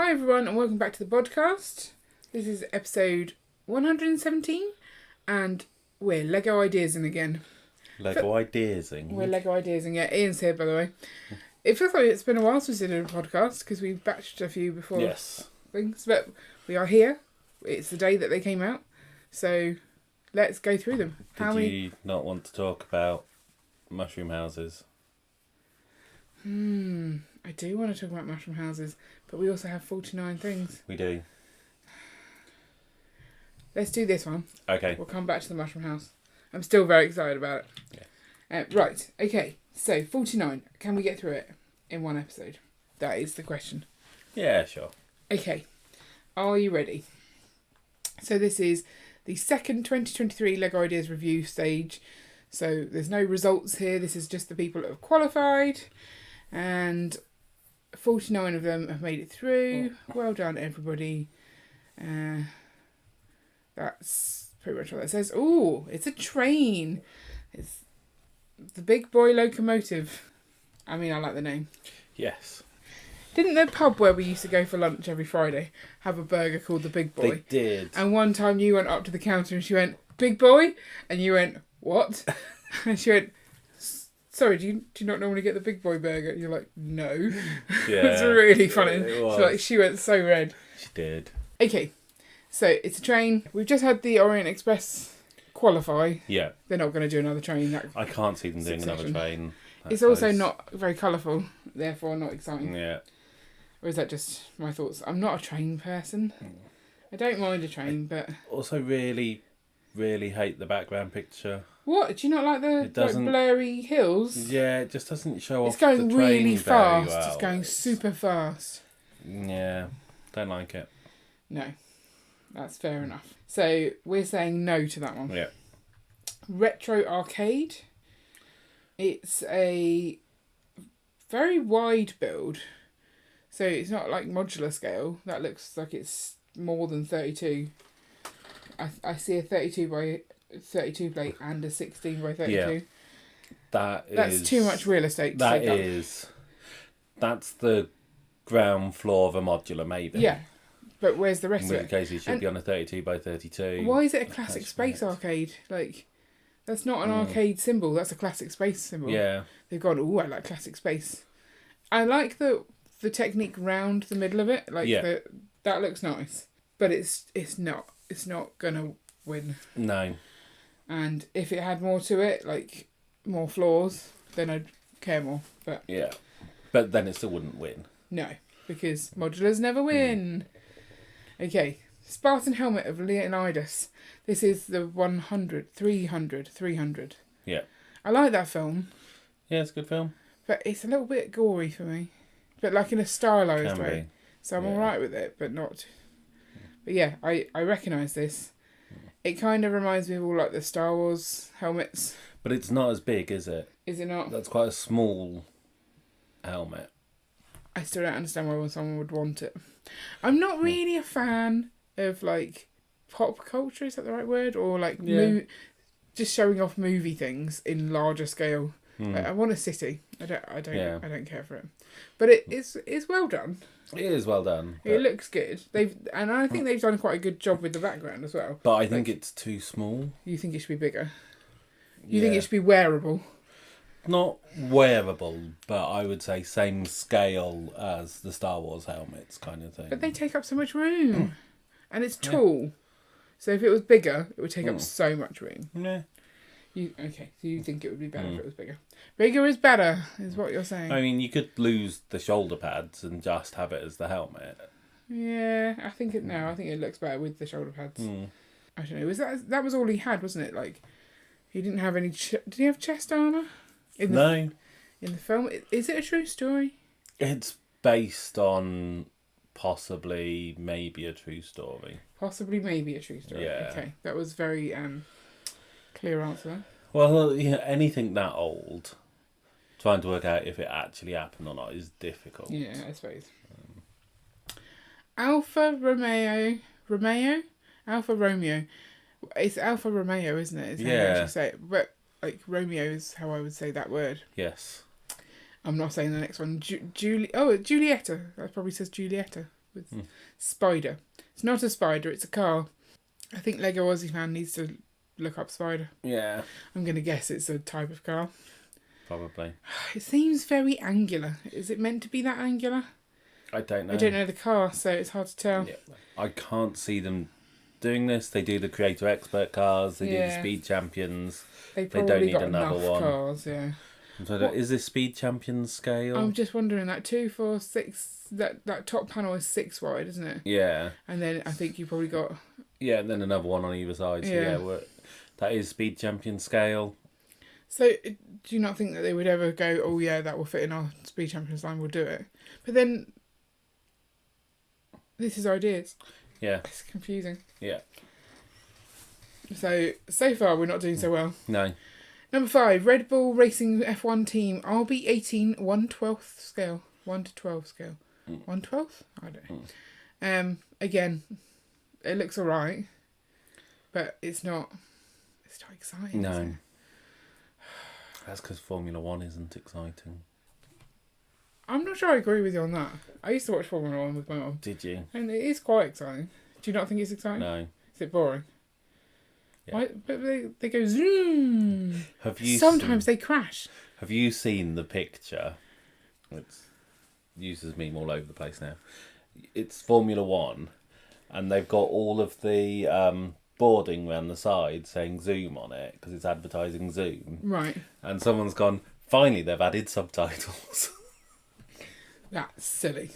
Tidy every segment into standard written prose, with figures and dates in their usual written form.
Hi everyone and welcome back to the Bodcast. This is episode 117 and we're Lego Ideasing again. Lego Ideasing? We're Lego Ideasing, yeah. Ian's here by the way. It feels like it's been a while since we did a podcast because we've batched a few before things, but we are here. It's the day that they came out, so let's go through them. Did you not want to talk about mushroom houses? I do want to talk about mushroom houses, but we also have 49 things. We do. Let's do this one. Okay. We'll come back to the mushroom house. I'm still very excited about it. Yeah. Right, okay. So, 49. Can we get through it in one episode? That is the question. Yeah, sure. Okay. Are you ready? So, this is the second 2023 LEGO Ideas review stage. So, there's no results here. This is just the people that have qualified. And 49 of them have made it through. Well done, everybody. That's pretty much what that says. Oh, it's a train. It's the Big Boy Locomotive. I mean, I like the name. Yes. Didn't the pub where we used to go for lunch every Friday have a burger called the Big Boy? They did. And one time you went up to the counter and she went, "Big Boy?" And you went, "What?" And she went, "Sorry, do you not normally get the Big Boy burger?" You're like, "No." Yeah. It's really funny. It was. She went so red. She did. Okay, so it's a train. We've just had the Orient Express qualify. Yeah. They're not going to do another train. I can't see them doing another train. It's also not very colourful, therefore not exciting. Yeah. Or is that just my thoughts? I'm not a train person. I don't mind a train, but... Also really, really hate the background picture. What? Do you not like the blurry hills? Yeah, it just doesn't show It's off going the train really very fast. well. It's going super fast. Yeah, don't like it. No, that's fair enough. So we're saying no to that one. Yeah. Retro Arcade. It's a very wide build. So it's not like modular scale. That looks like it's more than 32. I see a 32 by 32 plate and a 16 by 32. Yeah. That's too much real estate to that take up. is. That's the ground floor of a modular, maybe. Yeah. But where's the rest In of which it? case it should be on a 32 by 32. Why is it a classic space arcade? Like, that's not an arcade symbol. That's a classic space symbol. Yeah. They've gone, "Ooh, I like classic space." I like the technique round the middle of it. Like, that looks nice. But it's not gonna win. No. And if it had more to it, like more floors, then I'd care more. But yeah, but then it still wouldn't win. No, because modulars never win. Okay, Spartan Helmet of Leonidas. This is the 300. Yeah. I like that film. Yeah, it's a good film. But it's a little bit gory for me. But like in a stylised way. Be. So I'm alright with it, but not... But yeah, I recognise this. It kind of reminds me of all like the Star Wars helmets. But it's not as big, is it? Is it not? That's quite a small helmet. I still don't understand why someone would want it. I'm not really a fan of like pop culture, is that the right word? Or like just showing off movie things in larger scale. Like, I want a city. I don't care for it. But it's well done. It is well done. It looks good. And I think they've done quite a good job with the background as well. But I think it's too small. You think it should be bigger? You think it should be wearable? Not wearable, but I would say same scale as the Star Wars helmets kind of thing. But they take up so much room. And it's tall. So if it was bigger, it would take up so much room. Yeah. So you think it would be better if it was bigger. Bigger is better, is what you're saying. I mean, you could lose the shoulder pads and just have it as the helmet. Yeah, I think it looks better with the shoulder pads. I don't know. That was all he had, wasn't it? Like, he didn't have any... did he have chest armour? No. In the film? Is it a true story? It's based on possibly maybe a true story. Possibly maybe a true story. Yeah. Okay, that was very clear answer. Well, anything that old, trying to work out if it actually happened or not is difficult. Yeah, I suppose. Alfa Romeo. It's Alfa Romeo, isn't it? Is how you actually say it. But like Romeo is how I would say that word. Yes. I'm not saying the next one. Giulietta. That probably says Giulietta with Spider. It's not a spider, it's a car. I think Lego Aussie fan needs to look up Spider. Yeah. I'm going to guess it's a type of car. Probably. It seems very angular. Is it meant to be that angular? I don't know. I don't know the car, so it's hard to tell. Yeah. I can't see them doing this. They do the creator expert cars. They do the speed champions. They don't probably need got another enough one. cars, yeah. So is this speed champions scale? I'm just wondering, that 2, 4, 6, that top panel is 6 wide, isn't it? Yeah. And then I think you probably got... Yeah, and then another one on either side. So yeah, that is speed champion scale. So do you not think that they would ever go, oh yeah, that will fit in our speed champions line, we'll do it? But then, this is ideas. Yeah. It's confusing. Yeah. So far we're not doing so well. No. Number 5, Red Bull Racing F1 Team RB18 1/12 scale. 1 to 12 scale. 1/12? I don't know. Again, it looks alright, but it's not exciting. No. Is it? That's because Formula 1 isn't exciting. I'm not sure I agree with you on that. I used to watch Formula 1 with my mum. Did you? And it is quite exciting. Do you not think it's exciting? No. Is it boring? Yeah. Why? But they go zoom. Sometimes they crash. Have you seen the picture? It uses meme all over the place now. It's Formula 1, and they've got all of the boarding around the side saying Zoom on it because it's advertising Zoom. Right. And someone's gone, finally they've added subtitles. That's silly.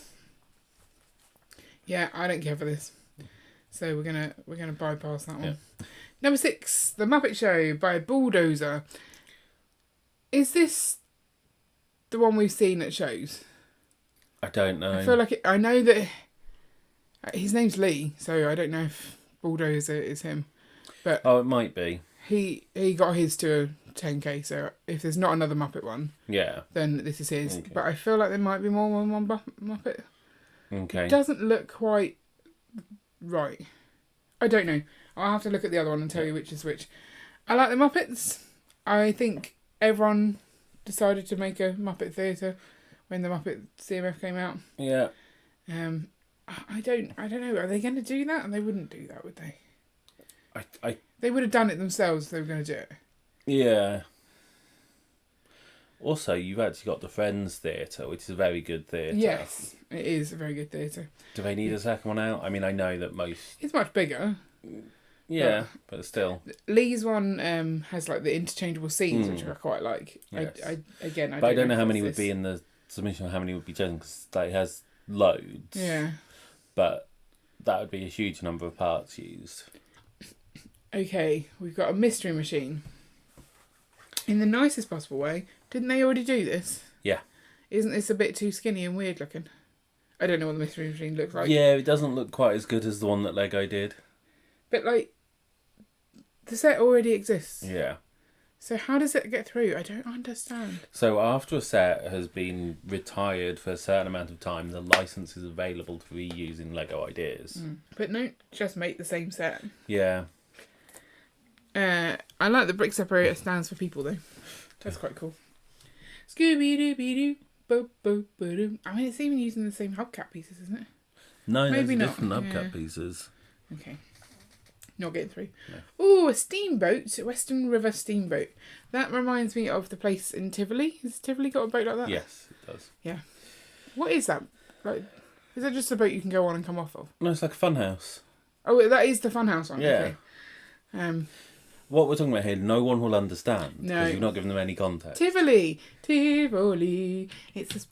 Yeah, I don't care for this. So we're gonna bypass that one. Yeah. Number 6, The Muppet Show by Bulldozer. Is this the one we've seen at shows? I don't know. I feel like I know that his name's Lee, so I don't know if Bulldozer is him. But it might be. He got his to a 10k, so if there's not another Muppet one, yeah, then this is his. Okay. But I feel like there might be more than one Muppet. Okay. It doesn't look quite right. I don't know. I'll have to look at the other one and tell you which is which. I like the Muppets. I think everyone decided to make a Muppet Theatre when the Muppet CMF came out. Yeah. I don't know. Are they going to do that? And they wouldn't do that, would they? I They would have done it themselves if they were going to do it. Yeah. Also, you've actually got the Friends Theatre, which is a very good theatre. Yes, it is a very good theatre. Do they need a second one out? I mean, I know that most... It's much bigger. Yeah, but still. Lee's one has like the interchangeable scenes, which I quite like. Yes. I don't know how many would be in the submission or how many would be chosen, because it has loads. Yeah. But that would be a huge number of parts used. Okay, we've got a mystery machine. In the nicest possible way. Didn't they already do this? Yeah. Isn't this a bit too skinny and weird looking? I don't know what the mystery machine looks like. Yeah, it doesn't look quite as good as the one that Lego did. But like, the set already exists. Yeah. So how does it get through? I don't understand. So after a set has been retired for a certain amount of time, the license is available to reuse in Lego ideas. But no, just make the same set. Yeah. I like the brick separator stands for people though. That's quite cool. Scooby Dooby Doo, bo bo bo doo. I mean, it's even using the same hubcap pieces, isn't it? No, Maybe there's not. different hubcap Yeah. pieces. Okay. Not getting through. No. Oh, a steamboat, Western River Steamboat. That reminds me of the place in Tivoli. Has Tivoli got a boat like that? Yes, it does. Yeah. What is that? Like, is that just a boat you can go on and come off of? No, it's like a fun house. Oh, that is the funhouse one. Yeah. Okay. What we're talking about here, no one will understand No. because you've not given them any context. Tivoli. It's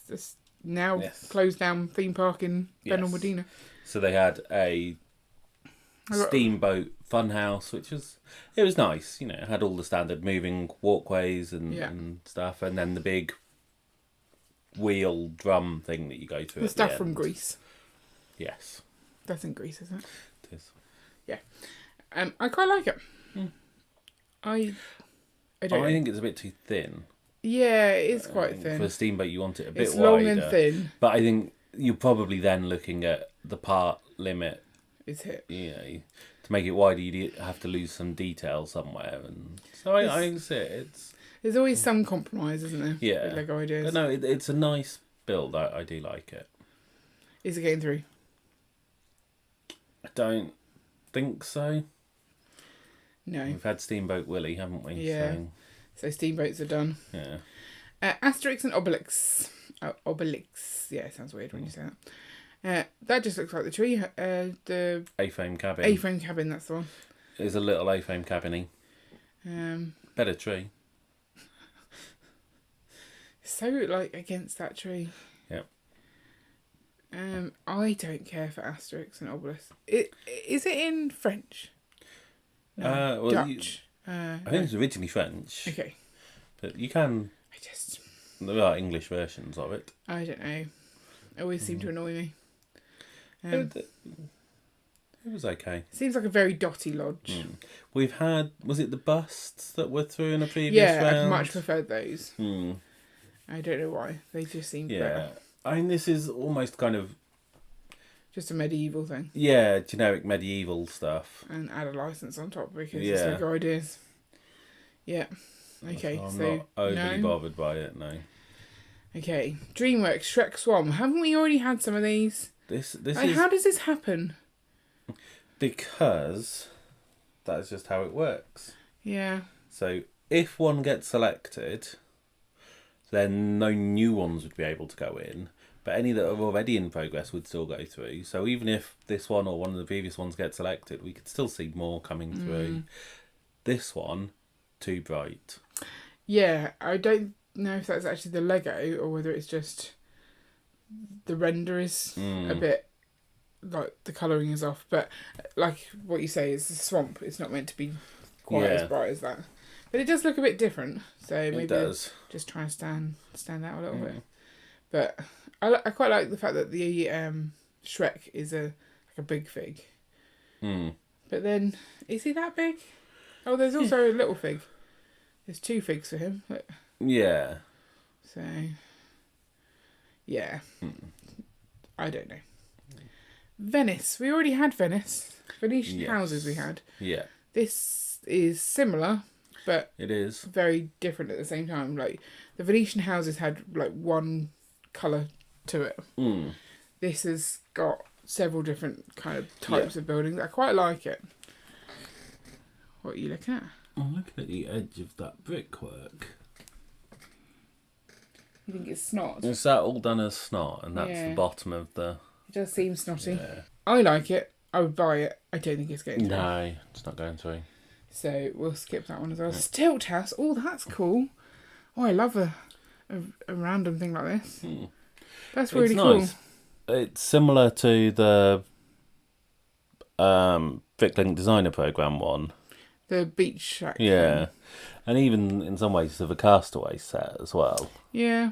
this now closed down theme park in Benal Medina. So they had a steamboat funhouse, which was nice. You know, it had all the standard moving walkways and stuff, and then the big wheel drum thing that you go through. The stuff from Greece. Yes, that's in Greece, isn't it? It is. Yeah, I quite like it. I don't. I think it's a bit too thin. Yeah, it is quite thin. For a steamboat, you want it a bit it's wider. long and thin. But I think you're probably then looking at the part limit. It's hit. You know, to make it wider, you'd have to lose some detail somewhere, and so I see it. There's always some compromise, isn't there? Yeah. With Lego ideas. But no, it's a nice build. I do like it. Is it getting through? I don't think so. No. We've had Steamboat Willie, haven't we? Yeah. So steamboats are done. Yeah. Asterix and Obelix. Obelix. Yeah, it sounds weird when you say that. That just looks like the tree. The A-frame cabin. A-frame cabin, that's the one. It's a little A-frame cabin-y. Better tree. So, like, against that tree. Yep. I don't care for Asterix and Obelix. Is it in French? No, well, Dutch. I think it's originally French. Okay. But you can... There are English versions of it. I don't know. It always seemed to annoy me. It was okay. Seems like a very dotty lodge. We've had... Was it the busts that were through in a previous round? Yeah, I've much preferred those. I don't know why. They just seemed better. I mean, this is almost kind of... Just a medieval thing. Yeah, generic medieval stuff. And add a license on top because it's like ideas. Yeah. Okay, I'm so not overly bothered by it, no. Okay, DreamWorks Shrek Swan. Haven't we already had some of these? This like, is... How does this happen? Because that's just how it works. Yeah. So if one gets selected, then no new ones would be able to go in. But any that are already in progress would still go through. So even if this one or one of the previous ones get selected, we could still see more coming through. This one, too bright. Yeah, I don't know if that's actually the Lego or whether it's just the render is a bit, like, the colouring is off. But like what you say, is the swamp. It's not meant to be quite as bright as that. But it does look a bit different. So maybe just try and stand out a little bit. But I quite like the fact that the Shrek is a big fig. But then, is he that big? Oh, there's also a little fig. There's 2 figs for him. Look. Yeah. So, yeah. I don't know. Venice. We already had Venice. Venetian houses we had. Yeah. This is similar, but it is very different at the same time. Like, the Venetian houses had, like, one colour to it. This has got several different kind of types of buildings. I quite like it. What are you looking at? I'm looking at the edge of that brickwork. You think it's snot? Is that all done as snot? And that's the bottom of the... It does seem snotty. Yeah. I like it. I would buy it. I don't think it's getting through. No, it's not going through. So we'll skip that one as well. Yeah. Stilt house. Oh, that's cool. Oh, I love a random thing like this. That's really cool. Nice. It's similar to the Bricklink Designer Programme one. The beach shack. Yeah. Thing. And even in some ways the Castaway set as well. Yeah.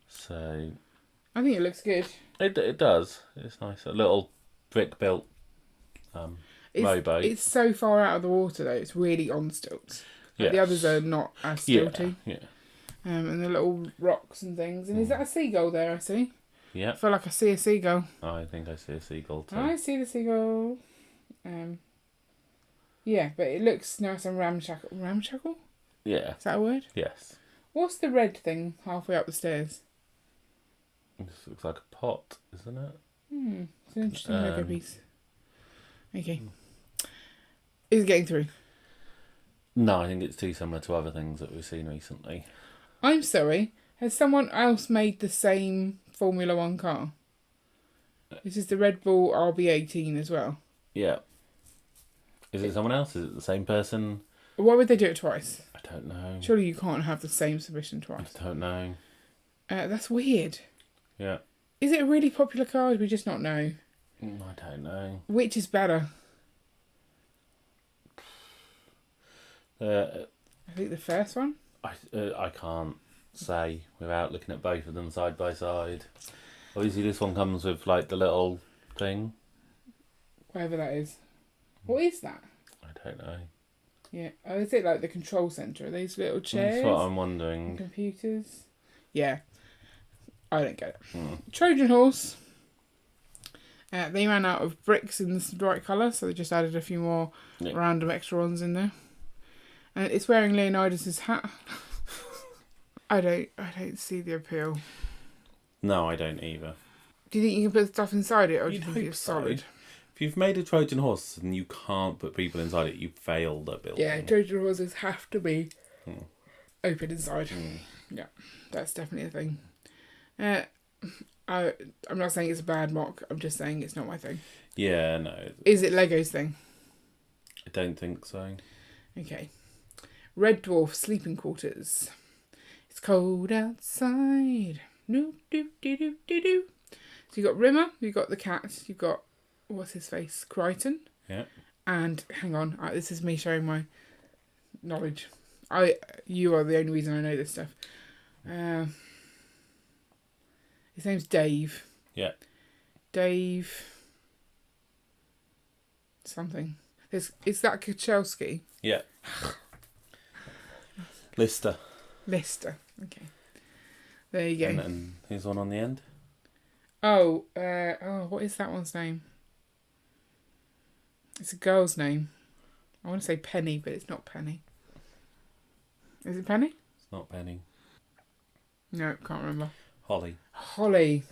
So I think it looks good. It does. It's nice. A little brick built rowboat. It's so far out of the water though. It's really on stilts. Like the others are not as stilty. Yeah. And the little rocks and things. And is that a seagull there? I see. Yeah. I feel like I see a seagull. I think I see a seagull too. I see the seagull. Yeah, but it looks nice and ramshackle. Ramshackle? Yeah. Is that a word? Yes. What's the red thing halfway up the stairs? This looks like a pot, isn't it? It's an interesting Lego piece. Okay. Is it getting through? No, I think it's too similar to other things that we've seen recently. I'm sorry. Has someone else made the same Formula 1 car? This is the Red Bull RB18 as well. Yeah. Is it someone else? Is it the same person? Why would they do it twice? I don't know. Surely you can't have the same submission twice. I don't know. That's weird. Yeah. Is it a really popular car? Or do we just not know? I don't know. Which is better? I think the first one. I can't say without looking at both of them side by side. Obviously, this one comes with like the little thing. Whatever that is. What is that? I don't know. Yeah. Oh, is it like the control centre? Are these little chairs? That's what I'm wondering. And computers. Yeah. I don't get it. Trojan horse. They ran out of bricks in the right colour, so they just added a few more random extra ones in there. And it's wearing Leonidas's hat. I don't see the appeal. No, I don't either. Do you think you can put stuff inside it, or do you think it's solid? If you've made a Trojan horse and you can't put people inside it, you failed at building. Yeah, Trojan horses have to be open inside. Yeah, that's definitely a thing. I'm not saying it's a bad mock. I'm just saying it's not my thing. Yeah, no. Is it Lego's thing? I don't think so. Okay. Red Dwarf sleeping quarters. It's cold outside. Do do do do do do. So you got Rimmer. You got the cat. You got what's his face, Crichton. Yeah. And hang on, this is me showing my knowledge. You are the only reason I know this stuff. His name's Dave. Yeah. Dave. Something. Is that Kachelski? Yeah. Lister. Okay. There you go. And then who's one on the end? What is that one's name? It's a girl's name. I want to say Penny, but it's not Penny. Is it Penny? It's not Penny. No, can't remember. Holly.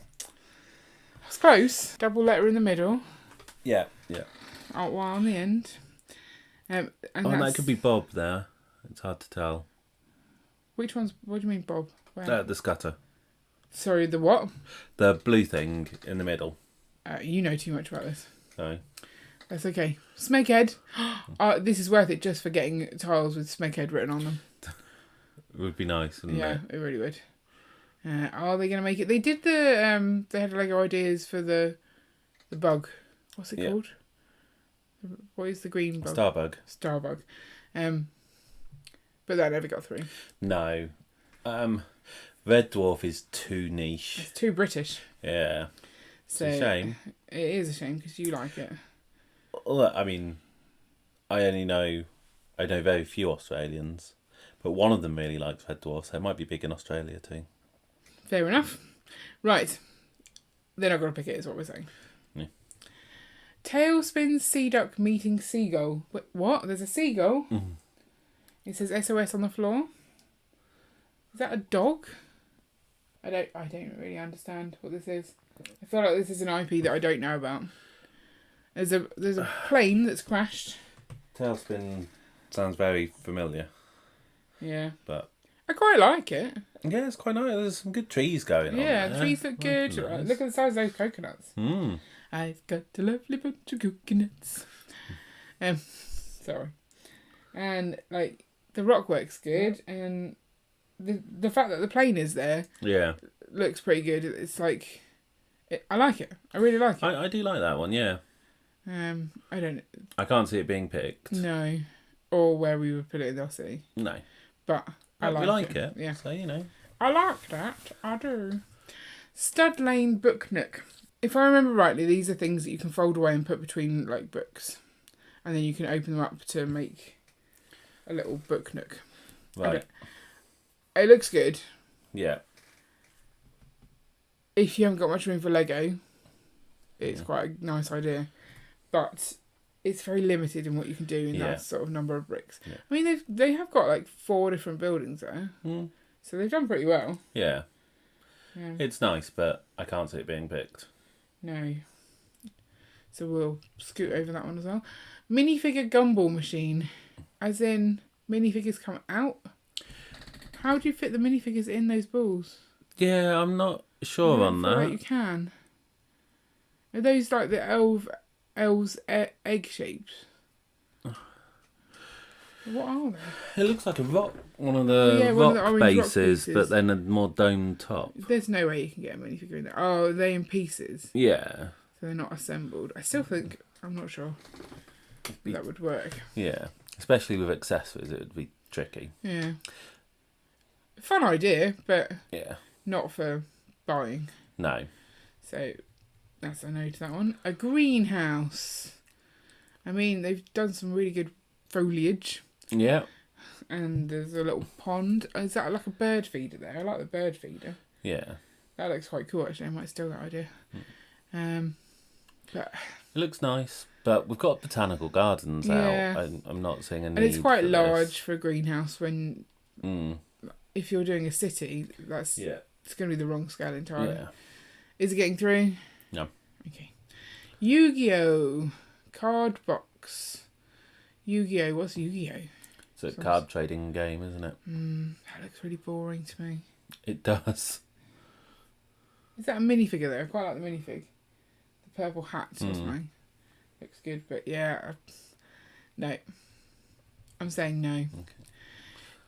That's close. Double letter in the middle. Yeah. Alt Y on the end. And that could be Bob there. It's hard to tell. Which one's... What do you mean, Bob? Where? The scutter. Sorry, the what? The blue thing in the middle. You know too much about this. No. That's okay. Smeghead. This is worth it just for getting tiles with Smeghead written on them. It would be nice, wouldn't it? Yeah, it really would. Are they going to make it? They did the... they had Lego ideas for the bug. What's it called? What is the green bug? Starbug. But that never got through. No. Red Dwarf is too niche. It's too British. Yeah. It's a shame. It is a shame because you like it. Well, I mean, I know very few Australians, but one of them really likes Red Dwarf, so it might be big in Australia too. Fair enough. Right. They're not going to pick it, is what we're saying. Yeah. Tailspin Sea Duck meeting seagull. Wait, what? There's a seagull? Mm-hmm. It says SOS on the floor. Is that a dog? I don't really understand what this is. I feel like this is an IP that I don't know about. There's a plane that's crashed. Tailspin sounds very familiar. Yeah. But I quite like it. yeah, it's quite nice. There's some good trees going on. Yeah, there. the trees look good. Nice. Look at the size of those coconuts. Mm. I've got a lovely bunch of coconuts. Sorry. And like the rock work's good, and the fact that the plane is there, looks pretty good. It's like, I like it. I really like it. I do like that one. Yeah. I can't see it being picked. No, or where we would put it in the Aussie. No. But I like it. Yeah. So you know. I like that. I do. Stud Lane Book Nook. If I remember rightly, these are things that you can fold away and put between like books, and then you can open them up to make a little book nook. Right. It looks good. Yeah. If you haven't got much room for Lego, it's quite a nice idea, but it's very limited in what you can do in that sort of number of bricks. Yeah. I mean, they have got like 4 different buildings there, so they've done pretty well. Yeah. It's nice, but I can't see it being picked. No. So we'll scoot over that one as well. Minifigure gumball machine, as in minifigures come out. How do you fit the minifigures in those balls? Yeah, I'm not sure on that. Like you can. Are those like the elves egg shapes? What are they? It looks like a rock, one of the rock bases, but then a more domed top. There's no way you can get a minifigure in there. Oh, are they in pieces? Yeah. So they're not assembled. I still think, I'm not sure that would work. Yeah. Especially with accessories, it would be tricky. Yeah. Fun idea, but not for buying. No. So that's a no to that one. A greenhouse. I mean, they've done some really good foliage. Yeah. And there's a little pond. Is that like a bird feeder there? I like the bird feeder. Yeah. That looks quite cool, actually. I might steal that idea. But it looks nice, but we've got botanical gardens out. I'm not seeing a need. And it's quite for large for a greenhouse when... If you're doing a city, it's going to be the wrong scale entirely. Yeah. Is it getting through? No. Okay. Yu-Gi-Oh! Card box. Yu-Gi-Oh! What's Yu-Gi-Oh? It's a card trading game, isn't it? That looks really boring to me. It does. Is that a minifigure though? I quite like the minifig. The purple hats or something. Looks good, but yeah. No. I'm saying no. Okay.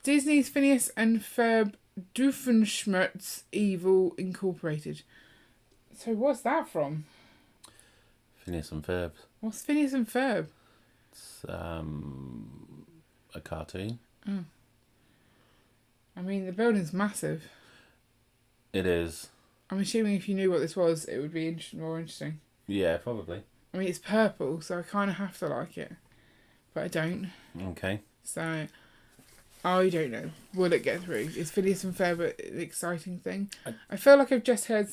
Disney's Phineas and Ferb Doofenshmirtz Evil Incorporated. So what's that from? Phineas and Ferb. What's Phineas and Ferb? It's a cartoon. Oh. I mean, the building's massive. It is. I'm assuming if you knew what this was, it would be more interesting. Yeah, probably. I mean, it's purple, so I kind of have to like it. But I don't. Okay. So, I don't know. Will it get through? Is Phineas and Ferb an exciting thing? I feel like I've just heard,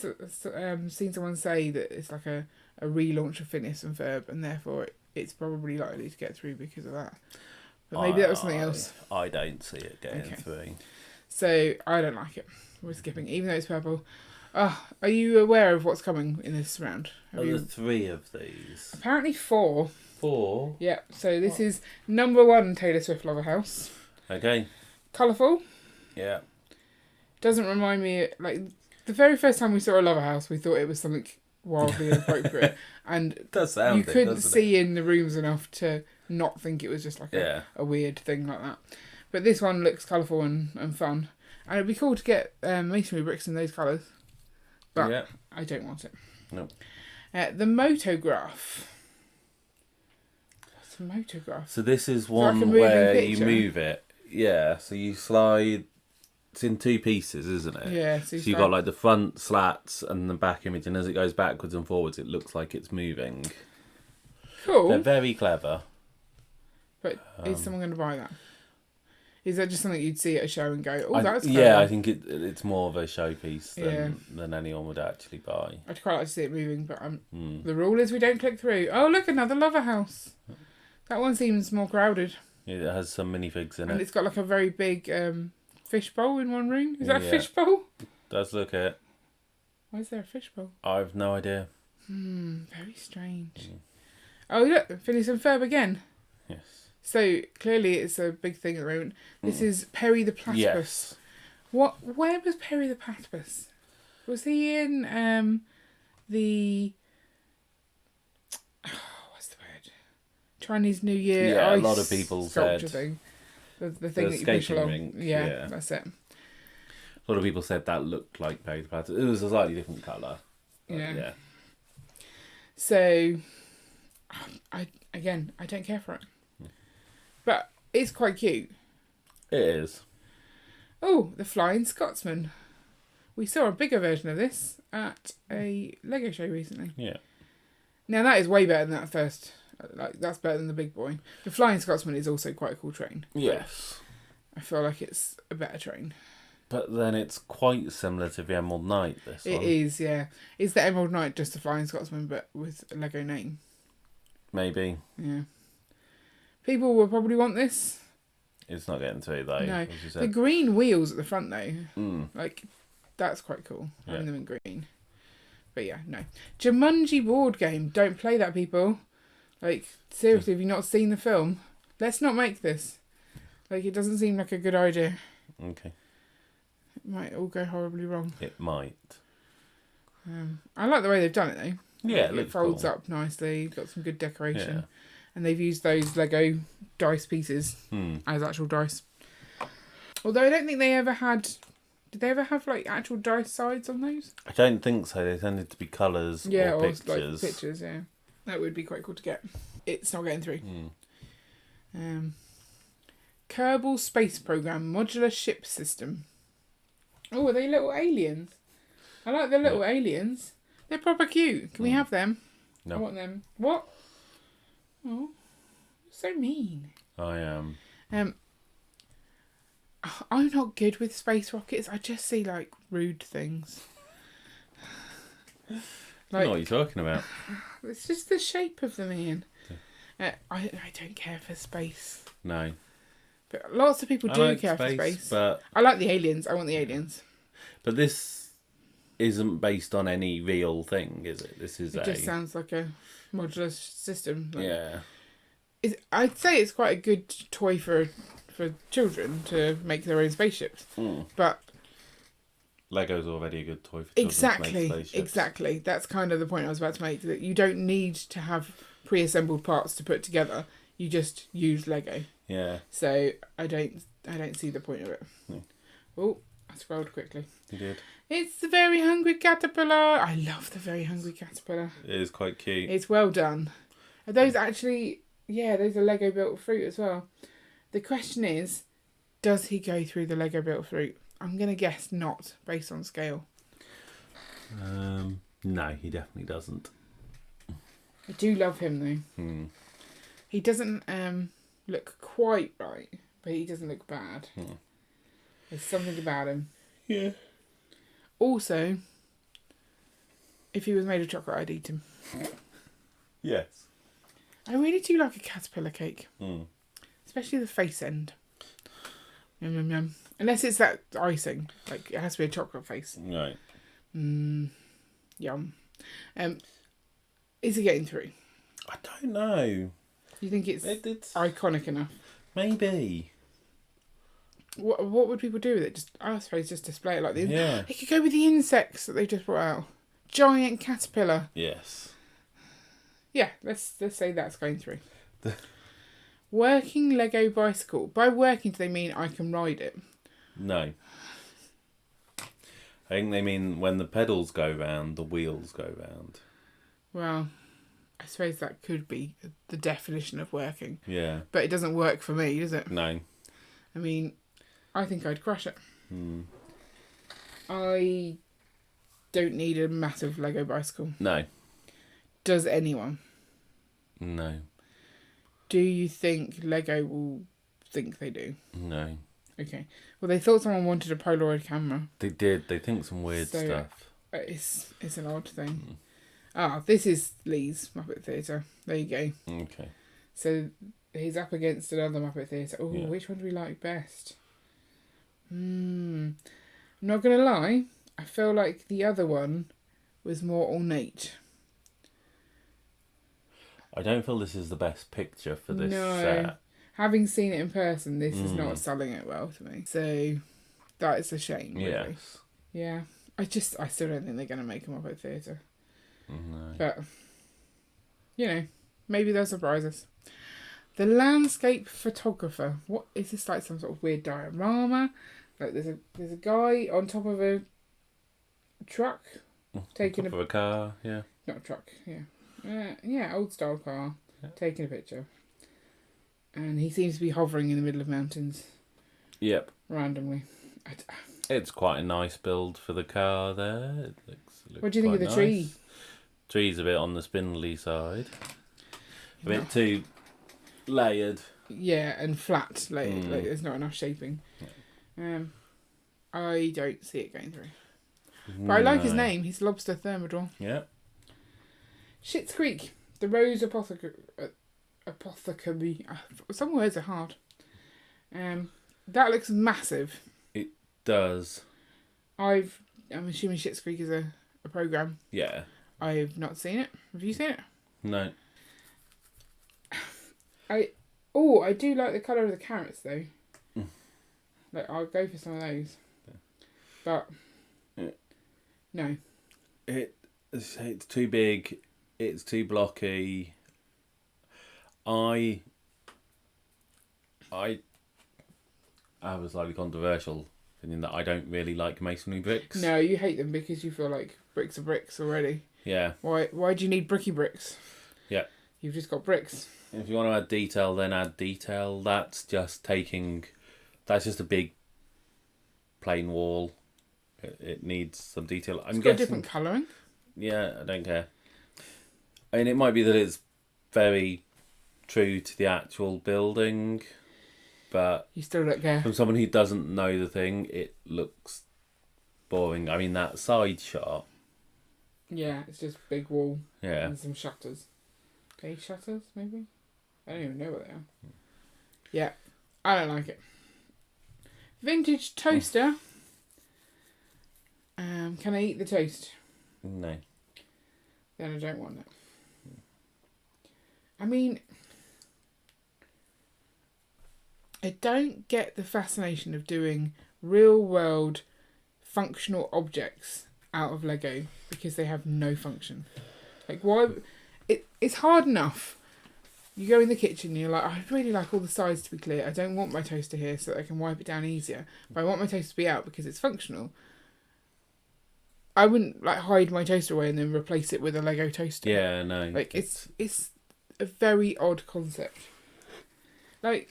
seen someone say that it's like a relaunch of Phineas and Ferb, and therefore it's probably likely to get through because of that. But maybe that was something else. I don't see it getting through. So, I don't like it. We're skipping, even though it's purple. Are you aware of what's coming in this round? There 3 of these. Apparently 4. 4? Yeah, so this is number 1 Taylor Swift Lover House. Okay. Colourful. Yeah. Doesn't remind me, like, the very first time we saw a Lover House, we thought it was something wildly inappropriate. And it does sound you couldn't see in the rooms enough to not think it was just like a weird thing like that. But this one looks colourful and fun. And it'd be cool to get masonry bricks in those colours. But I don't want it. No. The Motograph. What's a Motograph? So this is one where you move it. Yeah, so you slide. It's in 2 pieces, isn't it? Yeah. So you've got like the front slats and the back image, and as it goes backwards and forwards, it looks like it's moving. Cool. They're very clever. But is someone going to buy that? Is that just something you'd see at a show and go, oh, that's clever? Yeah, I think it's more of a showpiece than anyone would actually buy. I'd quite like to see it moving, but the rule is we don't click through. Oh, look, another Lover House. That one seems more crowded. Yeah, it has some minifigs in it. And it's got like a very big fishbowl in one room. Is that a fishbowl? Does look it. Why is there a fishbowl? I've no idea. Very strange. Oh, look, Phineas and Ferb again. Yes. So clearly it's a big thing at the moment. This is Perry the Platypus. Yes. Where was Perry the Platypus? Was he in the what's the word? Chinese New Year ice a lot of people sculpture said thing. The thing that you push along. Yeah, that's it. A lot of people said that looked like Perry the Platypus. It was a slightly different colour. Yeah. So I don't care for it. But it's quite cute. It is. Oh, the Flying Scotsman. We saw a bigger version of this at a Lego show recently. Yeah. Now that is way better than that first. Like, that's better than the big boy. The Flying Scotsman is also quite a cool train. Yes. I feel like it's a better train. But then it's quite similar to the Emerald Knight, this one. It is, yeah. Is the Emerald Knight just the Flying Scotsman, but with a Lego name? Maybe. Yeah. People will probably want this. It's not getting through, though. No. As you said. The green wheels at the front, though. Like, that's quite cool. Yeah. Having them in green. But yeah, no. Jumanji board game. Don't play that, people. Like, seriously, have you not seen the film? Let's not make this. Like, it doesn't seem like a good idea. Okay. It might all go horribly wrong. It might. I like the way they've done it, though. Yeah, it folds cool. up nicely. Got some good decoration. Yeah. And they've used those Lego dice pieces as actual dice. Although I don't think they ever had... Did they ever have, like, actual dice sides on those? I don't think so. They tended to be colours or pictures. Like pictures, yeah. That would be quite cool to get. It's not getting through. Kerbal Space Program Modular Ship System. Oh, are they little aliens? I like the little aliens. They're proper cute. Can we have them? No. I want them. What? Oh, so mean. I am. I'm not good with space rockets. I just see like rude things. I know what you're talking about. It's just the shape of them, Ian. I don't care for space. No. But lots of people do care for space. But I like the aliens. I want the aliens. But this isn't based on any real thing, is it? This is It just sounds like a modular system. Like, yeah. I'd say it's quite a good toy for children to make their own spaceships. But Lego's already a good toy for children to make spaceships. Exactly. That's kind of the point I was about to make. That you don't need to have pre-assembled parts to put together. You just use Lego. Yeah. So I don't see the point of it. No. Oh, I scrolled quickly. You did. It's the Very Hungry Caterpillar. I love the Very Hungry Caterpillar. It is quite cute. It's well done. Are those actually... Yeah, those are Lego built fruit as well. The question is, does he go through the Lego built fruit? I'm going to guess not, based on scale. No, he definitely doesn't. I do love him though. He doesn't look quite right, but he doesn't look bad. There's something about him. Yeah. Also, if he was made of chocolate, I'd eat him. Yes. I really do like a caterpillar cake. Especially the face end. Yum, yum, yum. Unless it's that icing. Like, it has to be a chocolate face. Right. Yum. Is it getting through? I don't know. You think it's iconic enough? Maybe. What would people do with it? I suppose just display it like this. Yeah. It could go with the insects that they just brought out. Giant caterpillar. Yes. Yeah, let's say that's going through. Working Lego bicycle. By working, do they mean I can ride it? No. I think they mean when the pedals go round, the wheels go round. Well, I suppose that could be the definition of working. Yeah. But it doesn't work for me, does it? No. I mean, I think I'd crush it. I don't need a massive Lego bicycle. No. Does anyone? No. Do you think Lego will think they do? No. Okay. Well, they thought someone wanted a Polaroid camera. They did. They think some weird stuff. It's an odd thing. This is Lee's Muppet Theatre. There you go. Okay. So he's up against another Muppet Theatre. Oh, Yeah. Which one do we like best? I'm not going to lie. I feel like the other one was more ornate. I don't feel this is the best picture for this No. set. Having seen it in person, this is not selling it well to me. So that is a shame, really. Yes. Yeah. I still don't think they're going to make a Muppet Theatre. No. But, maybe they'll surprise us. The landscape photographer. What is this, like some sort of weird diorama? Like there's a guy on top of a truck taking top of a car, yeah. Not a truck, yeah. Old style car, taking a picture. And he seems to be hovering in the middle of mountains. Yep. Randomly. It's quite a nice build for the car there. It looks what do you think of the tree? Tree's a bit on the spindly side. A bit too layered. Yeah, and flat. Like there's not enough shaping. I don't see it going through. But I like his name. He's Lobster Thermidor. Yeah. Schitt's Creek. The Rose Apothecary. Some words are hard. That looks massive. It does. I'm assuming Schitt's Creek is a program. Yeah. I've not seen it. Have you seen it? No. I do like the colour of the carrots though. Like I'll go for some of those. But no. It's too big. It's too blocky. I have a slightly controversial opinion that I don't really like masonry bricks. No, you hate them because you feel like bricks are bricks already. Yeah. Why do you need bricky bricks? Yeah. You've just got bricks. If you want to add detail, then add detail. That's just a big plain wall. It needs some detail. It's got different colouring. Yeah, I don't care. I mean, it might be that it's very true to the actual building, but you still don't care. From someone who doesn't know the thing, it looks boring. I mean, that side shot. Yeah, it's just big wall. Yeah. And some shutters. Okay, shutters maybe. I don't even know what they are. Yeah, I don't like it. Vintage toaster. Can I eat the toast? No. Then I don't want it. I mean, I don't get the fascination of doing real world functional objects out of Lego because they have no function. Like, why? It's hard enough. You go in the kitchen and you're like, I really like all the sides to be clear. I don't want my toaster here so that I can wipe it down easier. But I want my toaster to be out because it's functional. I wouldn't like hide my toaster away and then replace it with a Lego toaster. Yeah, no. Like, it's a very odd concept. Like,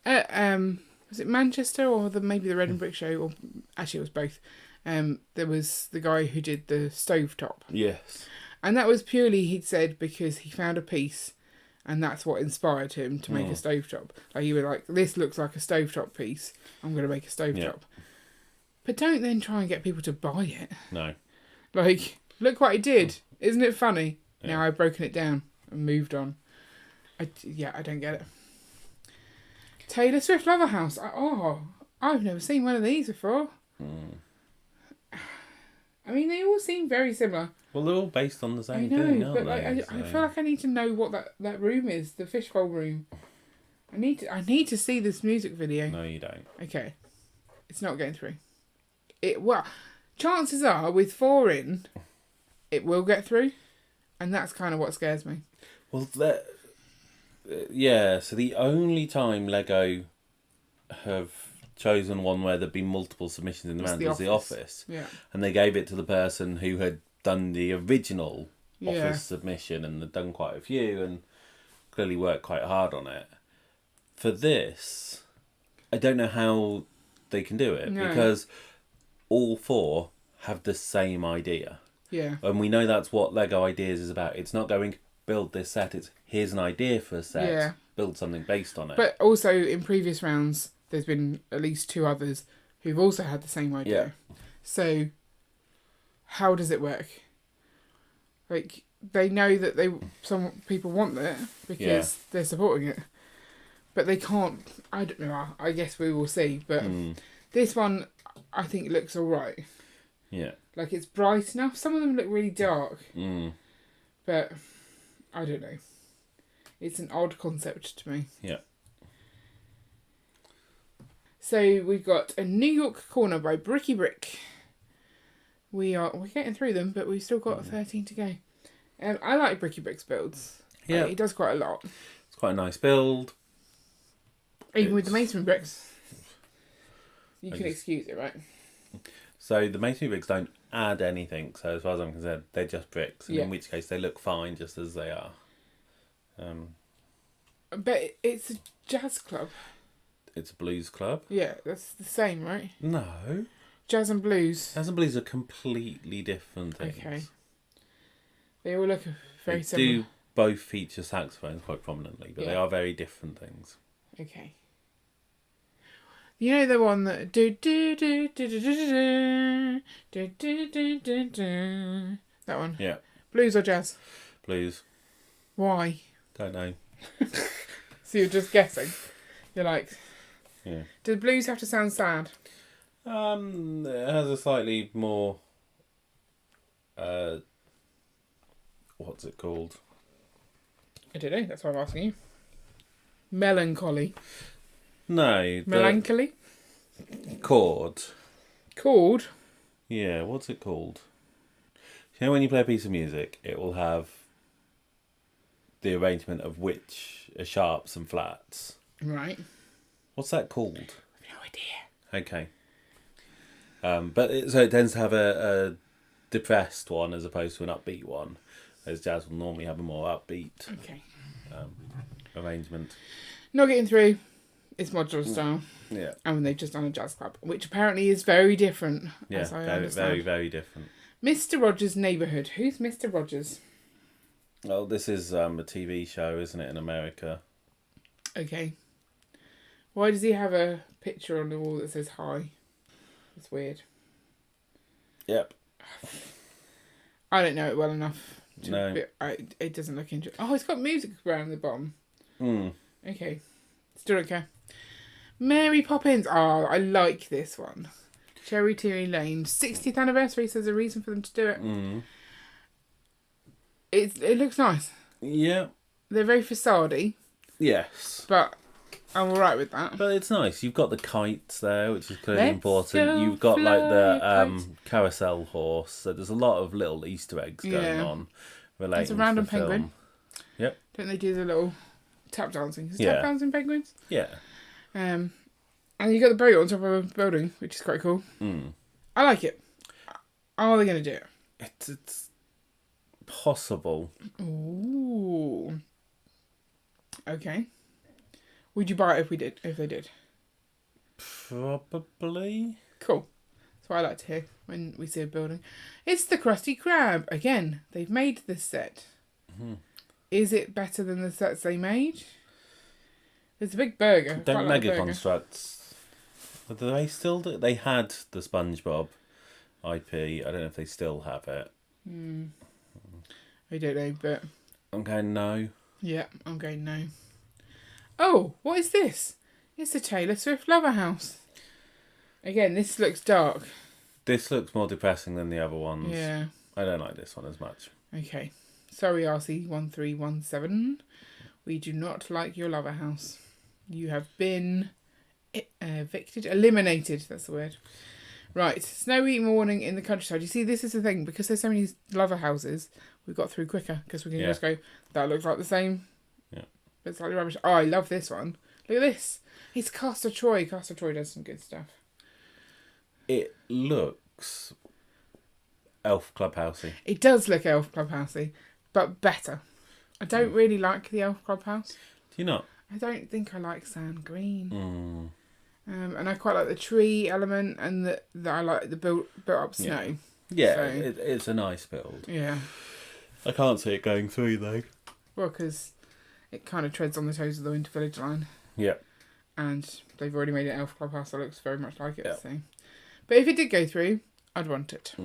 was it Manchester or maybe the Red and Brick Show? Or actually, it was both. There was the guy who did the stovetop. Yes. And that was purely, he'd said, because he found a piece and that's what inspired him to make a stovetop. Like, he was like, this looks like a stovetop piece. I'm going to make a stovetop. Yeah. But don't then try and get people to buy it. No. Like, look what I did. Isn't it funny? Yeah. Now I've broken it down and moved on. I don't get it. Taylor Swift Lover House. I've never seen one of these before. I mean, they all seem very similar. Well, they're all based on the same thing, aren't but they? I feel like I need to know what that room is, the fishbowl room. I need to see this music video. No, you don't. Okay. It's not getting through. Chances are, with 4 in, it will get through. And that's kind of what scares me. Well, yeah, so the only time Lego have chosen one where there'd been multiple submissions in the round was The Office. Yeah. And they gave it to the person who had done the original Office submission and had done quite a few and clearly worked quite hard on it. For this, I don't know how they can do it because all 4 have the same idea. Yeah. And we know that's what Lego Ideas is about. It's not going, build this set. It's, here's an idea for a set. Build something based on it. But also, in previous rounds, there's been at least 2 others who've also had the same idea. Yeah. So, how does it work? Like, they know that some people want it because they're supporting it. But they can't... I don't know. I guess we will see. But this one, I think, looks all right. Yeah. Like, it's bright enough. Some of them look really dark. But, I don't know. It's an odd concept to me. Yeah. So, we've got a New York Corner by Bricky Brick. We're getting through them, but we've still got 13 to go. I like Bricky Brick's builds. Yeah. He does quite a lot. It's quite a nice build. Even with the masonry bricks. You can excuse it, right? So the masonry bricks don't add anything. So as far as I'm concerned, they're just bricks. And in which case they look fine just as they are. But it's a jazz club. It's a blues club. Yeah, that's the same, right? No. Jazz and blues. Jazz and blues are completely different things. Okay. They all look very similar. They do both feature saxophones quite prominently, but they are very different things. Okay. You know the one that do do do do do do do do do do do. That one. Yeah. Blues or jazz? Blues. Why? Don't know. So you're just guessing. You're like. Yeah. Do the blues have to sound sad? It has a slightly more. What's it called? I don't know. That's why I'm asking you. Melancholy. No. Melancholy? Chord. Chord? Yeah, what's it called? You know when you play a piece of music, it will have the arrangement of which are sharps and flats. Right. What's that called? I have no idea. Okay. But it tends to have a depressed one as opposed to an upbeat one, as jazz will normally have a more upbeat arrangement. Not getting through. It's modular style. Yeah. And they've just done a jazz club, which apparently is very different. Yeah, as I very, understand. very, very different. Mr. Rogers' Neighbourhood. Who's Mr. Rogers? Well, this is a TV show, isn't it, in America? Okay. Why does he have a picture on the wall that says hi? It's weird. Yep. I don't know it well enough. No. It doesn't look interesting. Oh, it's got music around the bottom. Okay. Still don't care. Mary Poppins. Oh, I like this one. Cherry Tree Lane. 60th anniversary, so there's a reason for them to do it. Mm. It looks nice. Yeah. They're very facade-y, Yes. but I'm alright with that. But it's nice. You've got the kites there, which is clearly Let's important. go You've got like the fly carousel horse. So there's a lot of little Easter eggs going Yeah. on There's relating a random to the film. penguin. Yep. Don't they do the little tap dancing? Is Yeah. tap dancing penguins? Yeah. And you got the boat on top of a building, which is quite cool. Mm. I like it. How are they going to do it? It's possible. Ooh. Okay. Would you buy it if they did? Probably. Cool. That's what I like to hear when we see a building. It's the Krusty Krab. Again, they've made this set. Mm-hmm. Is it better than the sets they made? It's a big burger. Don't Quite like Mega the burger. Constructs. Do they still do? They had the SpongeBob IP. I don't know if they still have it. I don't know, but I'm going no. yeah, I'm going no. Oh, what is this? It's the Taylor Swift Lover House. Again, this looks dark. This looks more depressing than the other ones. Yeah. I don't like this one as much. Okay. Sorry, RC1317. We do not like your Lover House. You have been evicted, eliminated. That's the word. Right. Snowy morning in the countryside. You see, this is the thing. Because there's so many Lover Houses, we got through quicker. Because we can just go, that looks like the same. Yeah. But it's slightly rubbish. Oh, I love this one. Look at this. It's Castor Troy. Castor Troy does some good stuff. It looks Elf Clubhousey. It does look Elf Clubhousey, but better. I don't really like the Elf Clubhouse. Do you not? I don't think I like sand green. Mm. And I quite like the tree element, and that I like the built up snow. Yeah, So, it's a nice build. yeah. I can't see it going through though. Well, because it kind of treads on the toes of the Winter Village line. Yeah. And they've already made an Elf Clubhouse that looks very much like it. Yeah. So. But if it did go through, I'd want it.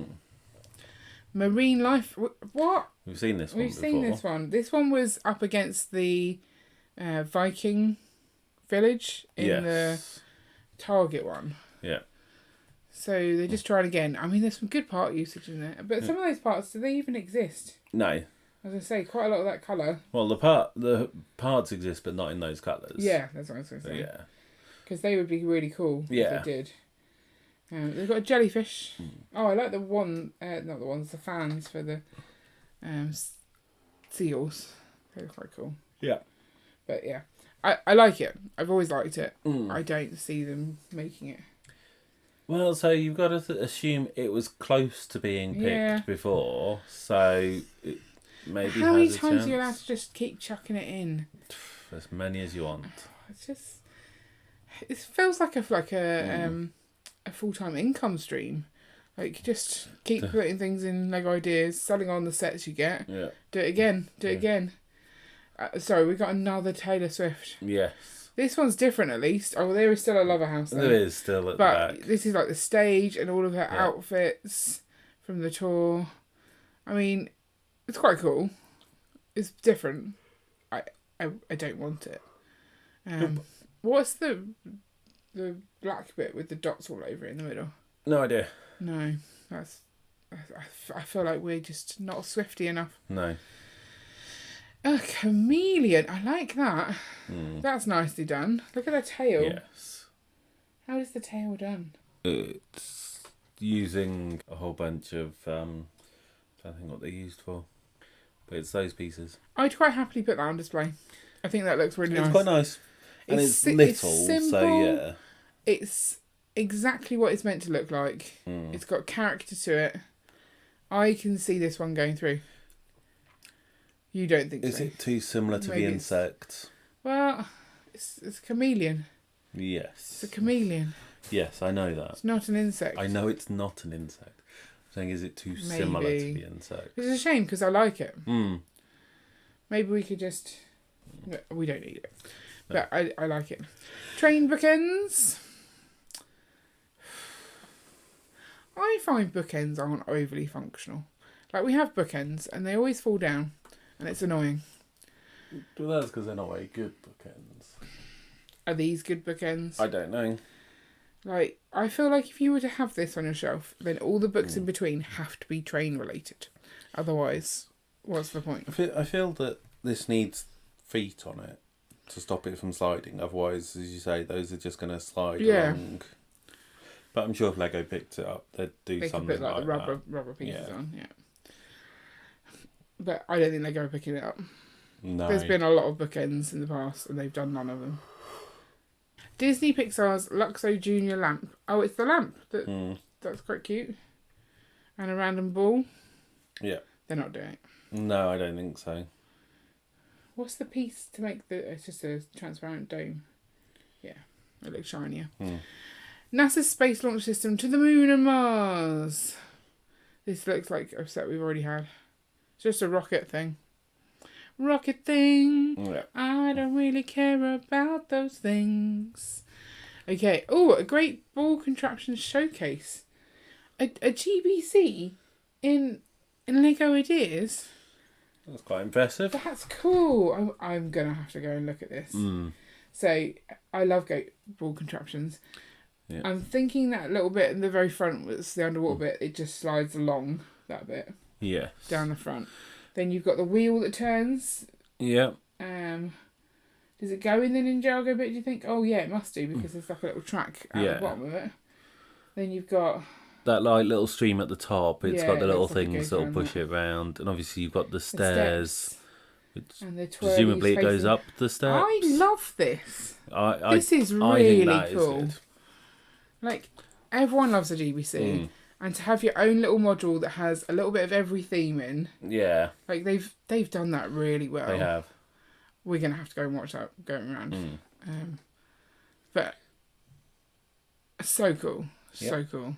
Marine Life. What? We've seen this one We've before. seen this one. This one was up against the Viking village in the Target one. Yeah. So they're just trying again. I mean, there's some good part usage in there. But some of those parts, do they even exist? No. As I say, quite a lot of that colour. Well, the parts exist, but not in those colours. Yeah, that's what I was going to So, say. yeah. Because they would be really cool Yeah. if they did. They've got a jellyfish. Oh, I like the one, not the ones, the fans for the seals. They're quite cool. Yeah. But yeah, I like it. I've always liked it. Mm. I don't see them making it. Well, so you've got to assume it was close to being picked before, so it maybe How many has a times chance. are you allowed to just keep chucking it in? As many as you want. It's just, it feels like a full-time income stream. Like, just keep putting things in Lego Ideas, selling on the sets you get. Yeah. Do it again. Do it again. Sorry, we got another Taylor Swift. Yes. This one's different at least. Oh, there is still a Lover House there. There is still at the But back. this is like the stage and all of her outfits from the tour. I mean, it's quite cool. It's different. I don't want it. What's the black bit with the dots all over it in the middle? No idea. No, that's. I feel like we're just not Swifty enough. No. A chameleon. I like that. That's nicely done. Look at the tail. Yes. How is the tail done? It's using a whole bunch of I don't think what they used for, but it's those pieces. I'd quite happily put that on display. I think that looks really nice. It's quite nice, and it's little, simple. so yeah. It's exactly what it's meant to look like. It's got character to it. I can see this one going through. You don't think Is so? it too similar to Maybe the it's- insect? Well, it's a chameleon. Yes. It's a chameleon. Yes, I know that. It's not an insect. I know it's not an insect. I'm saying, is it too similar to Maybe. the insect? It's a shame because I like it. Mm. Maybe we could just... No, we don't need it. But I like it. Train bookends. I find bookends aren't overly functional. Like, we have bookends and they always fall down and it's annoying. Well, that's because they're not very good bookends. Are these good bookends? I don't know. Like, I feel like if you were to have this on your shelf, then all the books in between have to be train related. Otherwise, what's the point? I feel that this needs feet on it to stop it from sliding. Otherwise, as you say, those are just going to slide along. But I'm sure if Lego picked it up, they'd do They something could put like the rubber pieces on, But I don't think they're going to pick it up. No. There's been a lot of bookends in the past, and they've done none of them. Disney Pixar's Luxo Junior lamp. Oh, it's the lamp. That's quite cute. And a random ball. Yeah. They're not doing it. No, I don't think so. What's the piece to make the... It's just a transparent dome. Yeah, it looks shinier. NASA's Space Launch System to the Moon and Mars. This looks like a set we've already had. It's just a rocket thing. Rocket thing. Yeah. I don't really care about those things. Okay. Oh, a great ball contraption showcase. A GBC in Lego Ideas. That's quite impressive. That's cool. I'm gonna have to go and look at this. So I love ball contraptions. Yeah. I'm thinking that little bit in the very front was the underwater bit. It just slides along that bit. Yes. Down the front. Then you've got the wheel that turns. Yeah. Does it go in the Ninjago bit, do you think? Oh, yeah, it must do, because there's like a little track at the bottom of it. Then you've got... that like little stream at the top. It's got the little like things that'll push it around. And obviously you've got the steps. Which And the presumably it goes up the steps. I love this. This is I think really that cool. is good. Like, everyone loves a GBC. And to have your own little module that has a little bit of every theme in. Yeah. Like, they've done that really well. They have. We're going to have to go and watch that going around. But so cool. So cool.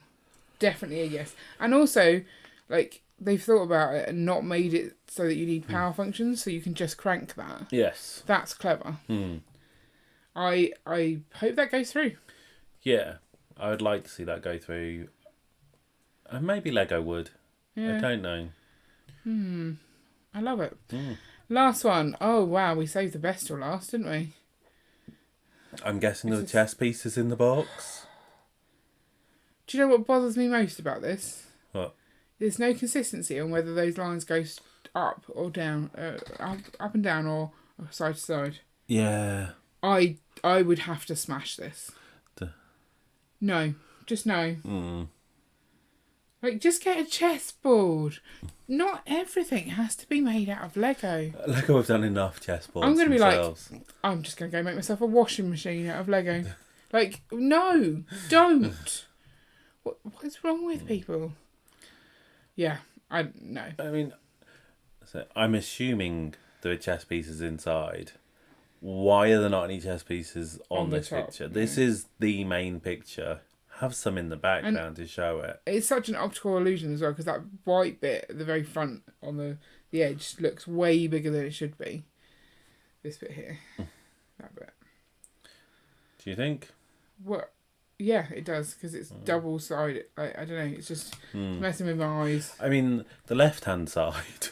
Definitely a yes. And also, like, they've thought about it and not made it so that you need power functions, so you can just crank that. Yes. That's clever. I hope that goes through. Yeah. I would like to see that go through. And maybe Lego would. Yeah. I don't know. I love it. Last one. Oh, wow. We saved the best till last, didn't we? I'm guessing the chess pieces in the box. Do you know what bothers me most about this? What? There's no consistency on whether those lines go up or down, up and down, or side to side. Yeah. I would have to smash this. No, just no. Like, just get a chessboard. Not everything has to be made out of Lego. Lego have done enough chessboards. I'm going to be themselves. like, I'm just going to go make myself a washing machine out of Lego. Like, no, don't. What's wrong with people? Yeah, no. I mean, so I'm assuming there are chess pieces inside. Why are there not any chess pieces on this picture? This is the main picture. Have some in the background to show it. It's such an optical illusion as well, because that white bit at the very front on the edge looks way bigger than it should be. This bit here. That bit. Do you think? Well, yeah, it does, because it's double-sided. I don't know, it's just messing with my eyes. I mean, the left-hand side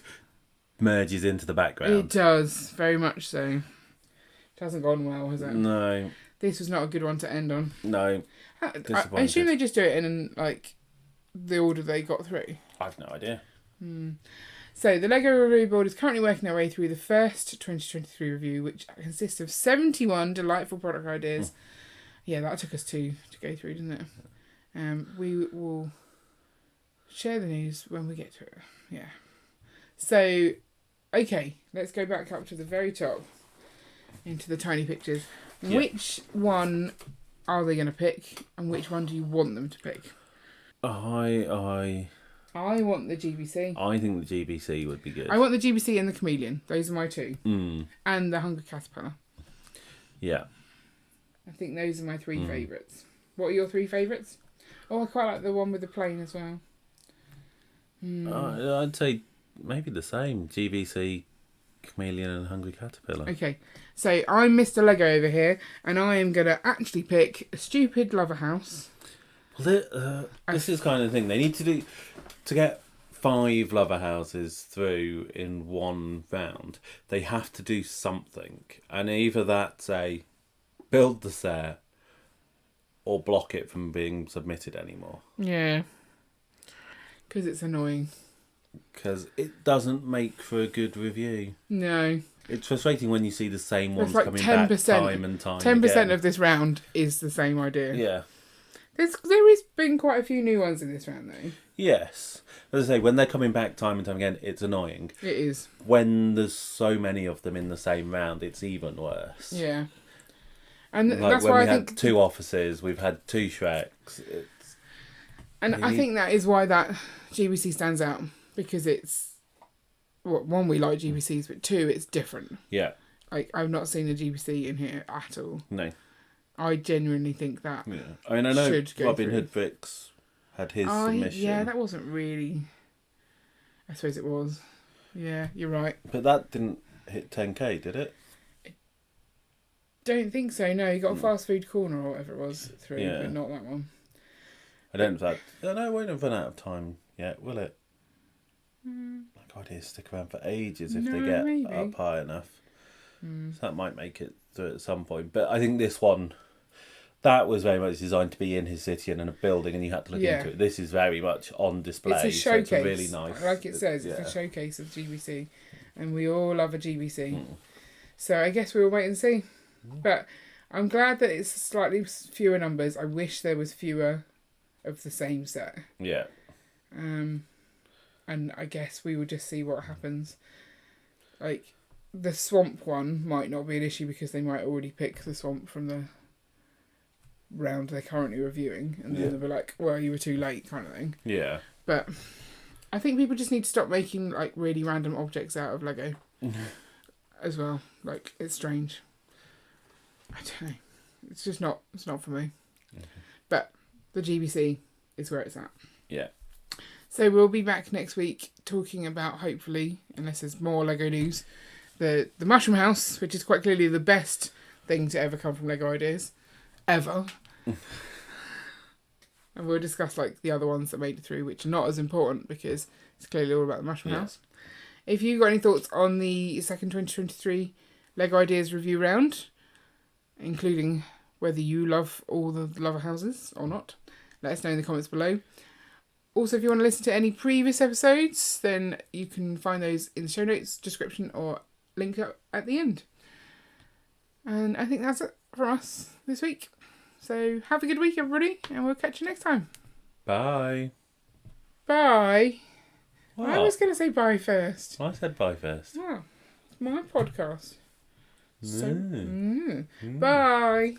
merges into the background. It does, very much so. It hasn't gone well, has it? No. This was not a good one to end on. No. I assume they just do it in like the order they got through. I've no idea. So the Lego Review Board is currently working their way through the first 2023 review, which consists of 71 delightful product ideas. Yeah, that took us two to go through, didn't it? We will share the news when we get to it. Yeah. So, okay, let's go back up to the very top into the tiny pictures. Yeah. Which one are they going to pick, and which one do you want them to pick? I want the GBC. I think the GBC would be good. I want the GBC and the Chameleon. Those are my two. And the Hungry Caterpillar. Yeah. I think those are my three favourites. What are your three favourites? Oh, I quite like the one with the plane as well. I'd say maybe the same. GBC, Chameleon and Hungry Caterpillar. Okay, so I'm Mr. Lego over here, and I am going to actually pick a stupid Lover House. Well, this is kind of the thing. They need to get 5 Lover Houses through in one round. They have to do something. And either that's build the set, or block it from being submitted anymore. Yeah. Because it's annoying. Because it doesn't make for a good review. No. It's frustrating when you see the same ones like coming 10%, back time and time 10% again. of this round is the same idea. Yeah. There has been quite a few new ones in this round, though. Yes. As I say, when they're coming back time and time again, it's annoying. It is. When there's so many of them in the same round, it's even worse. Yeah. And like that's when why we I had think... 2 offices, we've had 2 Shreks. I think that is why that GBC stands out. Because it's... Well, 1, we like GBCs, but 2, it's different. Yeah. Like, I've not seen a GBC in here at all. No. I genuinely think that. Yeah. I mean, I know Robin through. Hood Vicks had his submission. Yeah, that wasn't really... I suppose it was. Yeah, you're right. But that didn't hit 10k, did it? Don't think so, no. You got a fast food corner or whatever it was through, Yeah. but not that one. I don't think that... No, it won't have run out of time yet, will it? Like ideas stick around for ages if they get maybe. up high enough. So that might make it through at some point. But I think this one, that was very much designed to be in his city and in a building, and you had to look into it. This is very much on display. It's a showcase. So it's really nice. Like it says, it's a showcase of GBC. And we all love a GBC. So I guess we'll wait and see. But I'm glad that it's slightly fewer numbers. I wish there was fewer of the same set. Yeah. And I guess we will just see what happens. Like, the swamp one might not be an issue because they might already pick the swamp from the round they're currently reviewing. And then they'll be like, well, you were too late, kind of thing. Yeah. But I think people just need to stop making, like, really random objects out of Lego. As well. Like, it's strange. I don't know. It's just not, it's not for me. But the GBC is where it's at. Yeah. So we'll be back next week talking about, hopefully, unless there's more Lego news, the Mushroom House, which is quite clearly the best thing to ever come from Lego Ideas. Ever. And we'll discuss, like, the other ones that made it through, which are not as important because it's clearly all about the Mushroom House. If you've got any thoughts on the second 2023 Lego Ideas review round, including whether you love all the Lover Houses or not, let us know in the comments below. Also, if you want to listen to any previous episodes, then you can find those in the show notes, description, or link up at the end. And I think that's it from us this week. So have a good week, everybody, and we'll catch you next time. Bye. Bye. What? I was going to say bye first. I said bye first. Oh, it's my podcast. So, bye.